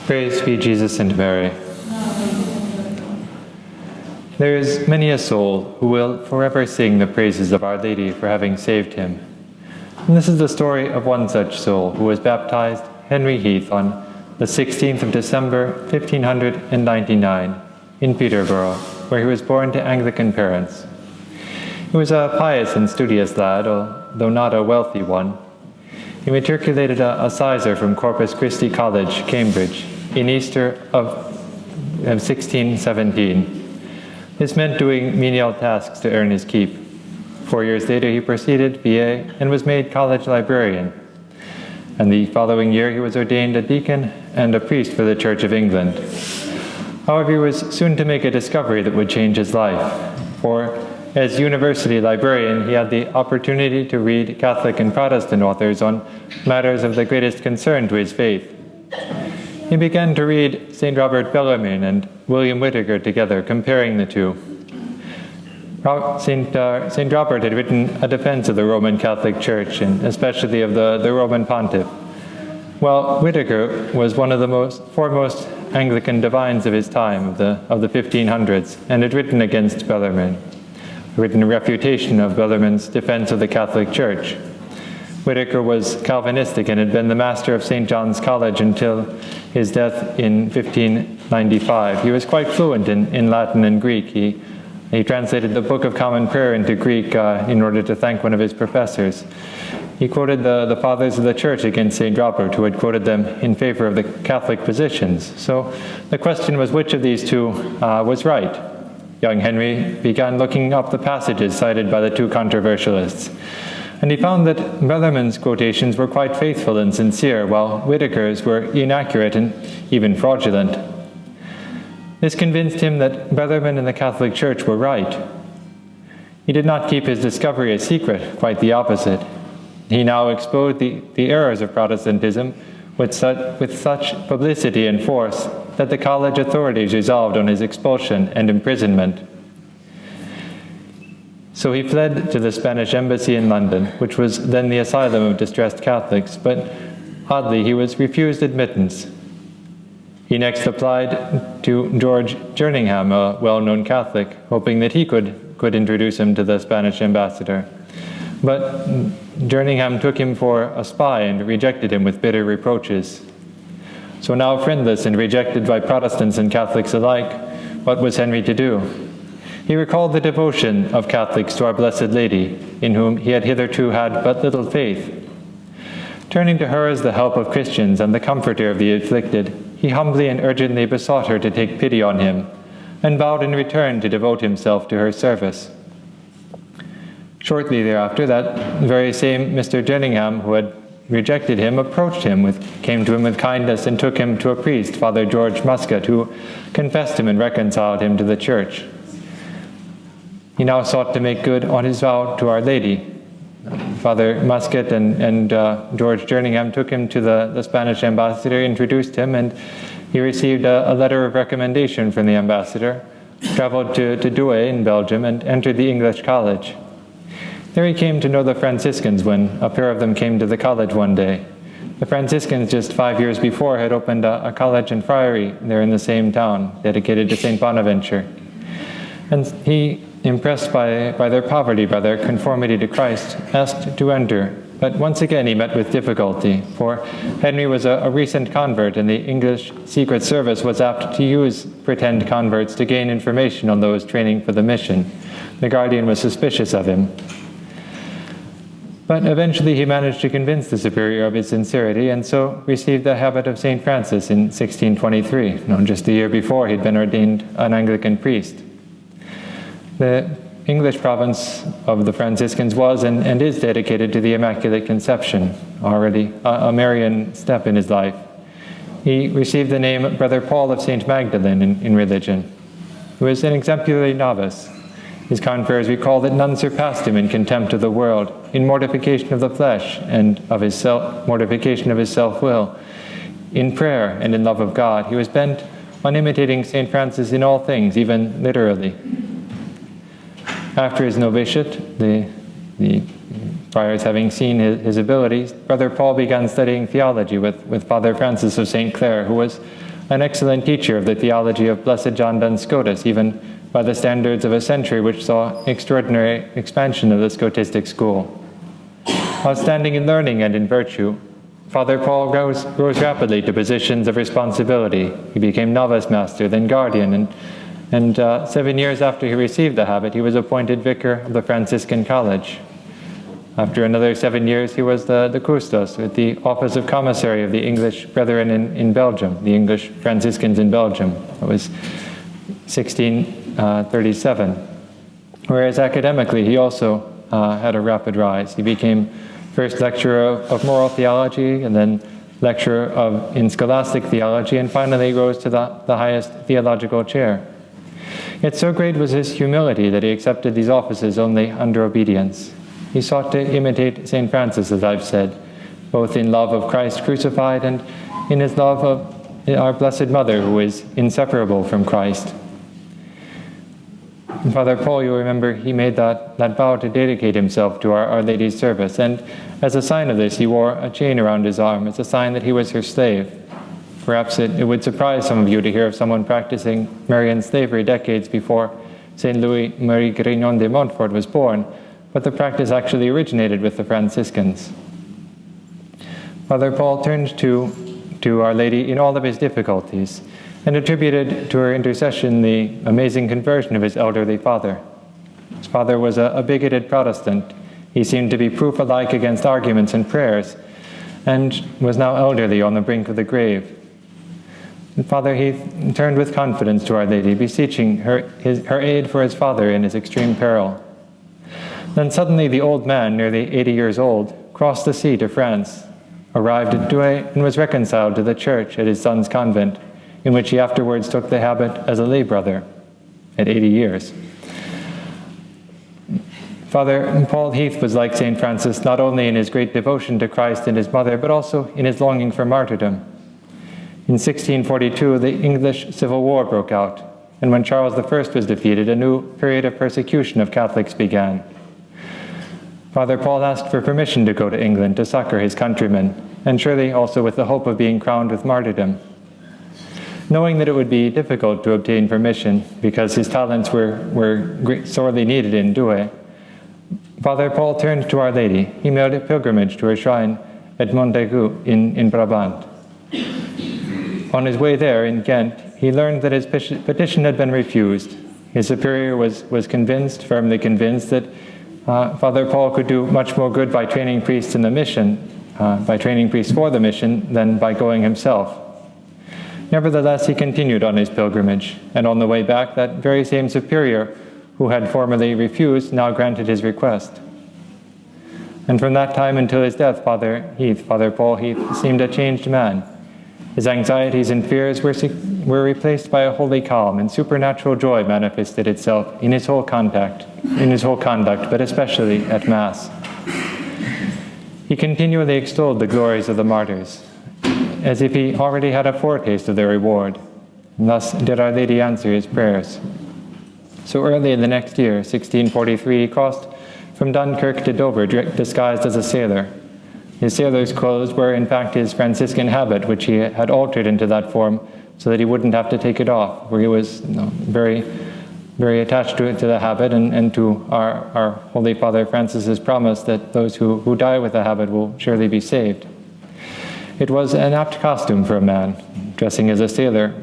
Praise be Jesus and Mary. There is many a soul who will forever sing the praises of Our Lady for having saved him. And this is the story of one such soul who was baptized, Henry Heath, on the 16th of December, 1599, in Peterborough, where he was born to Anglican parents. He was a pious and studious lad, though not a wealthy one. He matriculated a sizer from Corpus Christi College, Cambridge, in Easter of 1617. This meant doing menial tasks to earn his keep. 4 years later he proceeded BA and was made college librarian. And the following year he was ordained a deacon and a priest for the Church of England. However, he was soon to make a discovery that would change his life. For as university librarian, he had the opportunity to read Catholic and Protestant authors on matters of the greatest concern to his faith. He began to read St. Robert Bellarmine and William Whitaker together, comparing the two. St. Robert had written a defense of the Roman Catholic Church, and especially of the Roman Pontiff, while Whitaker was one of the foremost Anglican divines of his time, of the 1500s, and had written against Bellarmine, written a refutation of Bellarmine's defense of the Catholic Church. Whitaker was Calvinistic and had been the master of St. John's College until his death in 1595. He was quite fluent in Latin and Greek. He translated the Book of Common Prayer into Greek in order to thank one of his professors. He quoted the Fathers of the Church against St. Robert, who had quoted them in favor of the Catholic positions. So the question was, which of these two was right? Young Henry began looking up the passages cited by the two controversialists, and he found that Bellarmine's quotations were quite faithful and sincere, while Whitaker's were inaccurate and even fraudulent. This convinced him that Bellarmine and the Catholic Church were right. He did not keep his discovery a secret, quite the opposite. He now exposed the errors of Protestantism with such publicity and force that the college authorities resolved on his expulsion and imprisonment. So he fled to the Spanish embassy in London, which was then the asylum of distressed Catholics, but oddly he was refused admittance. He next applied to George Jerningham, a well-known Catholic, hoping that he could introduce him to the Spanish ambassador. But Jerningham took him for a spy and rejected him with bitter reproaches. So now friendless and rejected by Protestants and Catholics alike, what was Henry to do? He recalled the devotion of Catholics to Our Blessed Lady, in whom he had hitherto had but little faith. Turning to her as the help of Christians and the comforter of the afflicted, he humbly and urgently besought her to take pity on him, and vowed in return to devote himself to her service. Shortly thereafter, that very same Mr. Jerningham, who had rejected him, approached him, came to him with kindness, and took him to a priest, Father George Muscat, who confessed him and reconciled him to the Church. He now sought to make good on his vow to Our Lady. Father Muscat and George Jerningham took him to the Spanish ambassador, introduced him, and he received a letter of recommendation from the ambassador, traveled to Douai in Belgium, and entered the English college. There he came to know the Franciscans when a pair of them came to the college one day. The Franciscans, just 5 years before, had opened a college and friary there in the same town, dedicated to St. Bonaventure. And he, impressed by their poverty, by their conformity to Christ, asked to enter. But once again he met with difficulty, for Henry was a recent convert, and the English Secret Service was apt to use pretend converts to gain information on those training for the mission. The Guardian was suspicious of him. But eventually he managed to convince the superior of his sincerity, and so received the habit of St. Francis in 1623. Just a year before he'd been ordained an Anglican priest. The English province of the Franciscans was and is dedicated to the Immaculate Conception, already a Marian step in his life. He received the name Brother Paul of St. Magdalene in religion. He was an exemplary novice. His confreres recall that none surpassed him in contempt of the world, in mortification of the flesh and of his mortification of his self-will, in prayer and in love of God. He was bent on imitating St. Francis in all things, even literally. After his novitiate, the friars having seen his abilities, Brother Paul began studying theology with Father Francis of St. Clare, who was an excellent teacher of the theology of Blessed John Duns Scotus, even by the standards of a century which saw extraordinary expansion of the Scotistic school. Outstanding in learning and in virtue, Father Paul rose rapidly to positions of responsibility. He became novice master, then guardian, and 7 years after he received the habit, he was appointed vicar of the Franciscan College. After another 7 years, he was the custos with the office of commissary of the English Brethren in Belgium, the English Franciscans in Belgium. It was 1637. Whereas academically, he also had a rapid rise. He became first lecturer of moral theology, and then lecturer in scholastic theology, and finally rose to the highest theological chair. Yet so great was his humility that he accepted these offices only under obedience. He sought to imitate St. Francis, as I've said, both in love of Christ crucified and in his love of our Blessed Mother, who is inseparable from Christ. And Father Paul, you remember, he made that vow to dedicate himself to Our Lady's service, and as a sign of this, he wore a chain around his arm. It's a sign that he was her slave. Perhaps it would surprise some of you to hear of someone practicing Marian slavery decades before Saint Louis Marie Grignon de Montfort was born, but the practice actually originated with the Franciscans. Father Paul turned to Our Lady in all of his difficulties, and attributed to her intercession the amazing conversion of his elderly father. His father was a bigoted Protestant. He seemed to be proof alike against arguments and prayers, and was now elderly on the brink of the grave. And Father Heath turned with confidence to Our Lady, beseeching her aid for his father in his extreme peril. Then suddenly the old man, nearly 80 years old, crossed the sea to France, arrived at Douai, and was reconciled to the church at his son's convent, in which he afterwards took the habit as a lay brother at 80 years. Father Paul Heath was like St. Francis not only in his great devotion to Christ and his mother, but also in his longing for martyrdom. In 1642, the English Civil War broke out, and when Charles I was defeated, a new period of persecution of Catholics began. Father Paul asked for permission to go to England to succor his countrymen, and surely also with the hope of being crowned with martyrdom. Knowing that it would be difficult to obtain permission because his talents were sorely needed in Douai, Father Paul turned to Our Lady. He made a pilgrimage to her shrine at Montaigu in Brabant. On his way there in Ghent, he learned that his petition had been refused. His superior was convinced, firmly convinced, that Father Paul could do much more good by training priests in the mission, by training priests for the mission, than by going himself. Nevertheless, he continued on his pilgrimage, and on the way back, that very same superior who had formerly refused now granted his request. And from that time until his death, Father Paul Heath, seemed a changed man. His anxieties and fears were replaced by a holy calm, and supernatural joy manifested itself in his whole conduct, but especially at Mass. He continually extolled the glories of the martyrs, as if he already had a foretaste of their reward. And thus did Our Lady answer his prayers. So early in the next year, 1643, he crossed from Dunkirk to Dover, disguised as a sailor. His sailor's clothes were in fact his Franciscan habit, which he had altered into that form so that he wouldn't have to take it off, for he was very, very attached to the habit and to our Holy Father Francis's promise that those who die with the habit will surely be saved. It was an apt costume for a man, dressing as a sailor,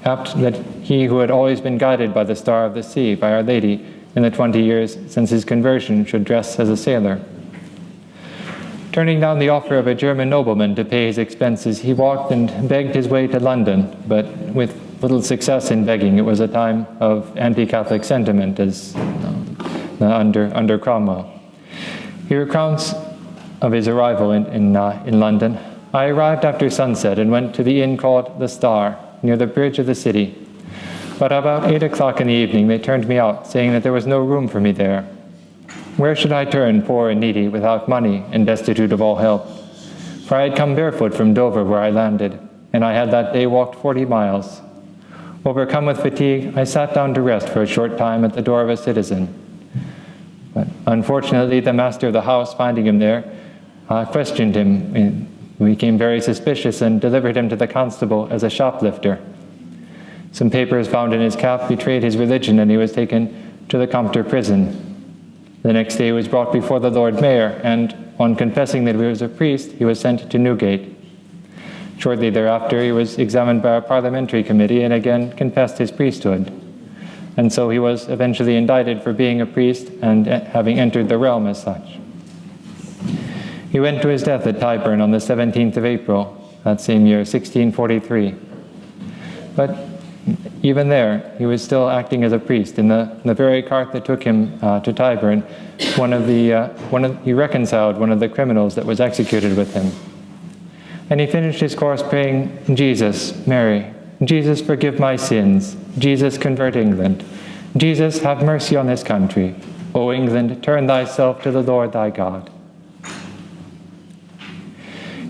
apt that he who had always been guided by the star of the sea, by Our Lady, in the 20 years since his conversion, should dress as a sailor. Turning down the offer of a German nobleman to pay his expenses, he walked and begged his way to London, but with little success in begging. It was a time of anti-Catholic sentiment as under Cromwell. He recounts of his arrival in London. I arrived after sunset and went to the inn called the Star, near the bridge of the city. But about 8 o'clock in the evening they turned me out, saying that there was no room for me there. Where should I turn, poor and needy, without money and destitute of all help? For I had come barefoot from Dover, where I landed, and I had that day walked 40 miles. Overcome with fatigue, I sat down to rest for a short time at the door of a citizen. But unfortunately, the master of the house, finding him there, questioned him who became very suspicious and delivered him to the constable as a shoplifter. Some papers found in his cap betrayed his religion, and he was taken to the Compter prison. The next day he was brought before the Lord Mayor, and on confessing that he was a priest, he was sent to Newgate. Shortly thereafter, he was examined by a parliamentary committee and again confessed his priesthood. And so he was eventually indicted for being a priest and having entered the realm as such. He went to his death at Tyburn on the 17th of April, that same year, 1643. But even there, he was still acting as a priest. In the very cart that took him to Tyburn, he reconciled one of the criminals that was executed with him. And he finished his course praying, Jesus, Mary, Jesus, forgive my sins. Jesus, convert England. Jesus, have mercy on this country. O England, turn thyself to the Lord thy God.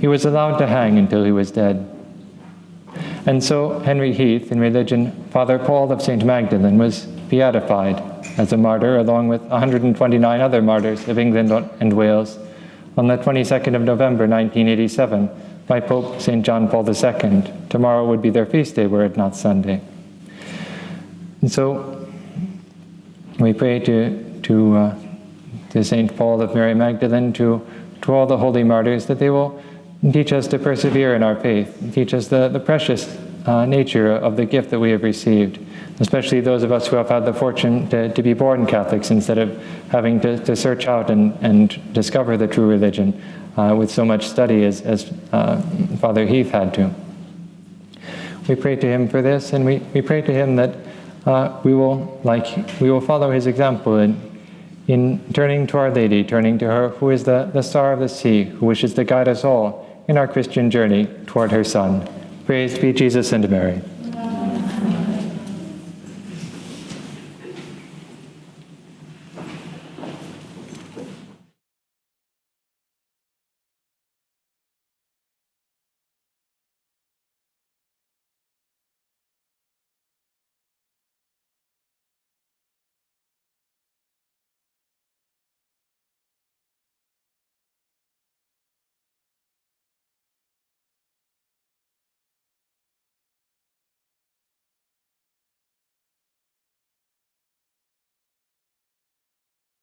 He was allowed to hang until he was dead. And so Henry Heath, in religion, Father Paul of St. Magdalene, was beatified as a martyr along with 129 other martyrs of England and Wales on the 22nd of November 1987 by Pope St. John Paul II. Tomorrow would be their feast day were it not Sunday. And so we pray to St. Paul of Mary Magdalene, to all the holy martyrs, that they will teach us to persevere in our faith, teach us the precious nature of the gift that we have received, especially those of us who have had the fortune to be born Catholics instead of having to search out and discover the true religion with so much study as Father Heath had to. We pray to him for this, and we pray to him that we will follow his example in turning to Our Lady, turning to her who is the star of the sea, who wishes to guide us all in our Christian journey toward her Son. Praise be Jesus and Mary.